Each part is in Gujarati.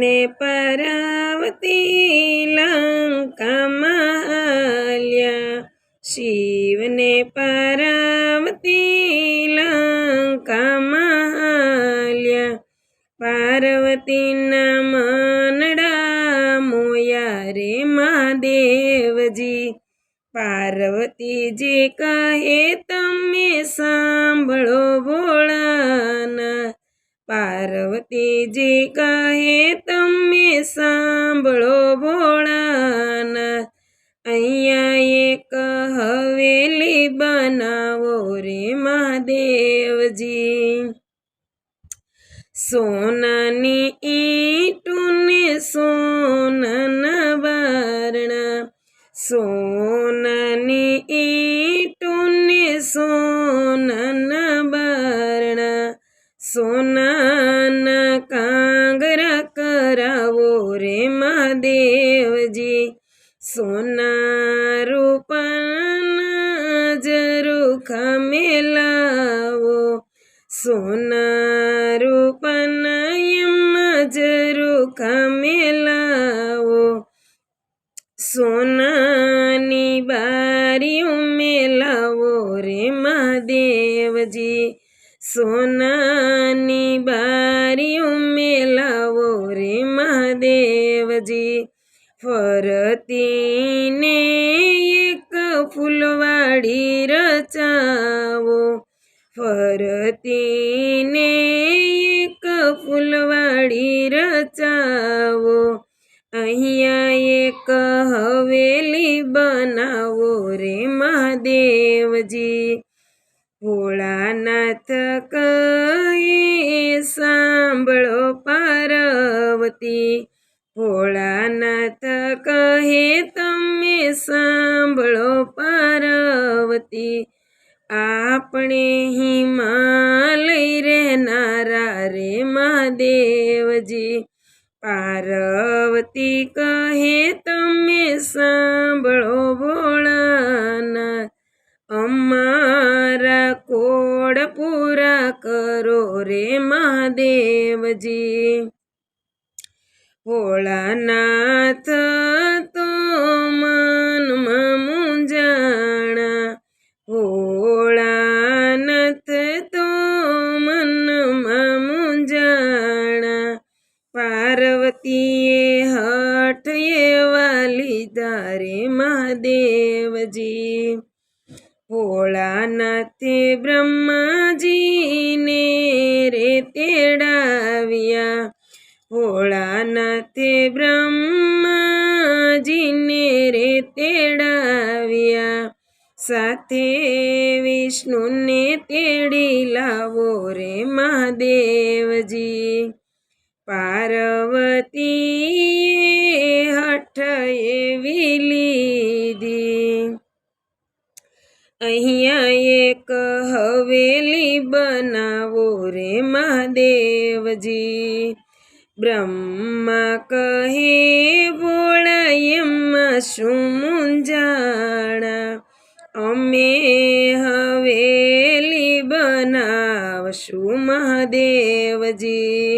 શિવને પાર્વતી લંકામાં હાલ્યા, શિવને પાર્વતી લંકામાં હાલ્યા, પાર્વતીના મનડા મોયા રે મહાદેવજી, પાર્વતીજી કહે તમે સાંભળો ભોળાના, પાર્વતીજી કહે તમે સાંભળો ભોળાના, અહીંયા એક હવેલી બનાવો રે મહાદેવજી, સોનાની ઈંટોને સોનાના બારણા, સોનાની ઈંટોને સોનાના બારણા, સોનાના કાંગરા કરાવો રે મહાદેવજી, સોના રૂપાના ઝરૂખા મેલાવો, સોના રૂપાના એમાં ઝરૂખા મેલાવો, સોનાની બારીઓ મેલાવો રે મહાદેવજી, સોનાની બારીઓ મેલાવો રે મહાદેવજી, ફરતીને એક ફૂલવાડી રચાવો, ફરતીને એક ફૂલવાડી રચાવો, અહીંયા એક હવેલી બનાવો રે મહાદેવજી, ભોળાનાથ કહે સાંભળો પાર્વતી, ભોળાનાથ કહે તમે સાંભળો પાર્વતી, આપણે હિમાલય રહેનારા રે મહાદેવજી, પાર્વતી કહે તમે સાંભળો ભોળાનાથ, અમારા કોડ પૂરા કરો રે મહાદેવજી, ભોળાનાથ તો મનમાં મૂંઝાણા, ભોળાનાથ તો મનમાં મૂંઝાણા, પાર્વતીએ હઠ એવા લીધા રે મહાદેવજી, ભોળાનાથે બ્રહ્માજીને રે તેડાવ્યા, ભોળાનાથે બ્રહ્માજીને રે તેડાવ્યા, સાથે વિષ્ણુને તેડી લાવો રે મહાદેવજી, પાર્વતીએ હઠ એવી લીધી, અહીંયા એક હવેલી બનાવો રે મહાદેવજી, બ્રહ્મા કહે ભોળા એમાં શું મૂંઝાણા, અમે હવેલી બનાવશું મહાદેવજી,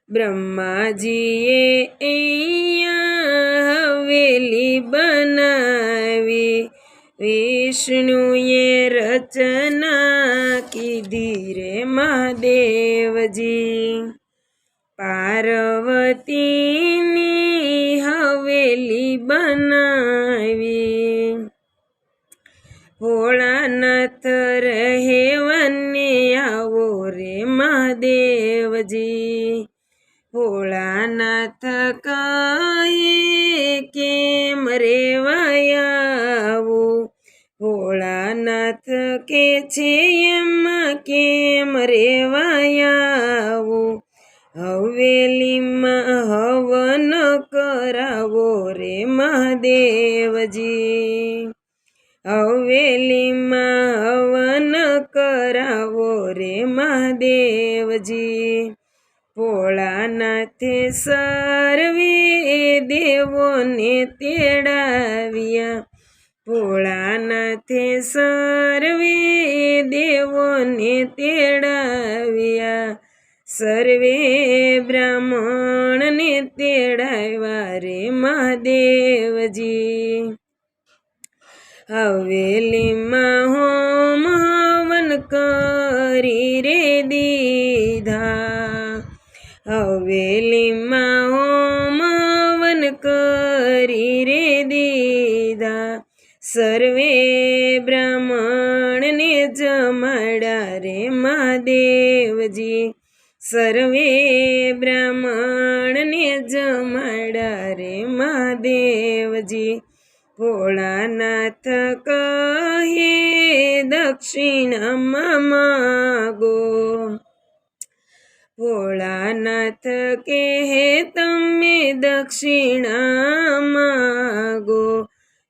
બ્રહ્માજીએ અહીંયા હવેલી બનાવી, વિષ્ણુએ રચના કીધી રે મહાદેવજી, પાર્વતીની હવેલી બનાવી, ભોળાનાથ રહેવાને આવો રે મહાદેવજી, ભોળાનાથ કહે કેમ રેવાયાવું, ભોળાનાથ કે છે એમાં કેમ રેવાયાવું, હવેલીમાં હવન કરાવો રે મહાદેવજી, હવેલીમાં હવન કરાવો રે મહાદેવજી, ભોળાનાથે સર્વે દેવોને તેડાવ્યા, ભોળાનાથે સર્વે દેવોને તેડાવ્યા, સર્વે બ્રાહ્મણને તેડાવ્યા રે મહાદેવજી. હવેલીમાં હોમ હવન કરી રે દીધા. હવેલીમાં હોમ હવન કરી રે દીધા. સર્વે બ્રાહ્મણને જમાડ્યા રે મહાદેવજી. સર્વે બ્રાહ્મણને જમાડ્યા રે મહાદેવજી. ભોળાનાથ કહે દક્ષિણામાં માગો. ભોળાનાથ કહે તમે દક્ષિણા માગો.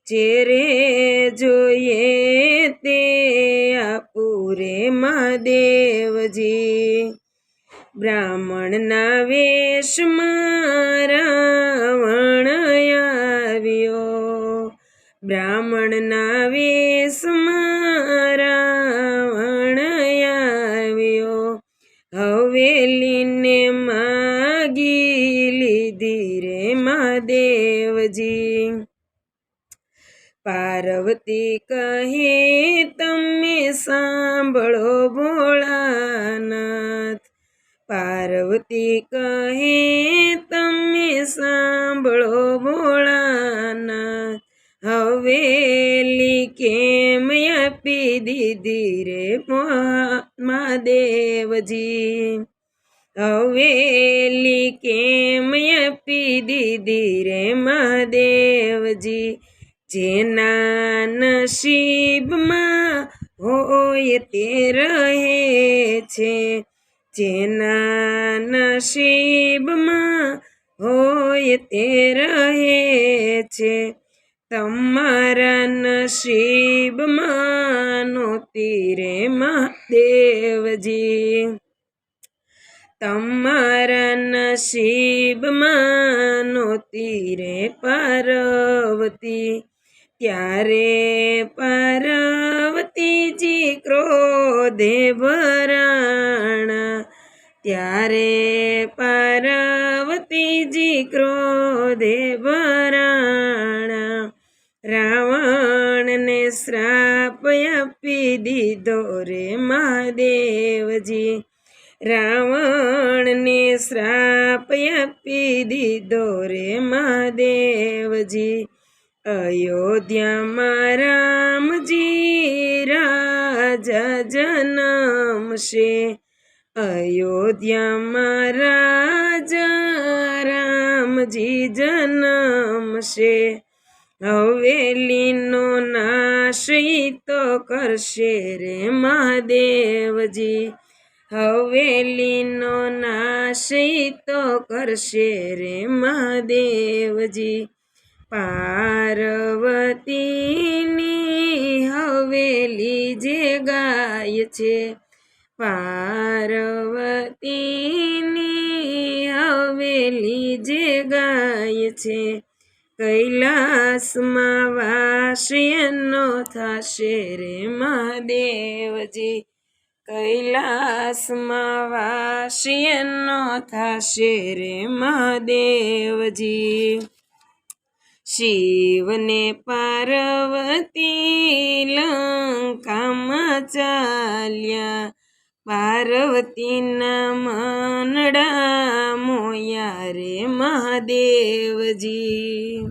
જે રે જોઈએ તે આપું રે મહાદેવજી. બ્રાહ્મણના વેશમાં રાવણ આવ્યો. બ્રાહ્મણના વેશમાં રાવણ આવ્યો. હવેલીને માગી લીધી રે મહાદેવજી. પાર્વતી કહે તમે સાંભળો ભોળાનાથ. પાર્વતી કહે તમે સાંભળો ભોળાનાથ. હવેલી કેમ આપી દીધી રે મહાદેવજી. હવેલી કેમ આપી દીધી રે મહાદેવજી. જેના નસીબમાં હોય તે રહે છે. જેના નસીબમાં હોય તે રહે છે. તમારા નસીબમાં નહોતી રે મહાદેવજી. તમારા નસીબમાં નહોતી રે પાર્વતી. ત્યારે પાર્વતીજી ક્રોધે ભરાણા. ત્યારે પાર્વતીજી ક્રોધે ભરાણા. રાવણને શ્રાપ આપી દીધો રે મહાદેવજી. રાવણને શ્રાપ આપી દીધો રે મહાદેવજી. અયોધ્યામાં રામજી રાજા જન્મશે. અયોધ્યામાં રાજા રામજી જન્મશે. હવેલીનો નાશ તો કરશે રે મહાદેવજી. હવેલીનો નાશ તો કરશે રે મહાદેવજી. પાર્વતીની હવેલી જે ગાય છે. પાર્વતીની હવેલી જે ગાય છે. કૈલાસમાં વાસ એનો થશે રે મહાદેવજી. કૈલાસમાં વાસ એનો થશે રે મહાદેવજી. શિવને પાર્વતી લંકામાં ચાલ્યા. પાર્વતીના મનડા મોયા રે મહાદેવજી.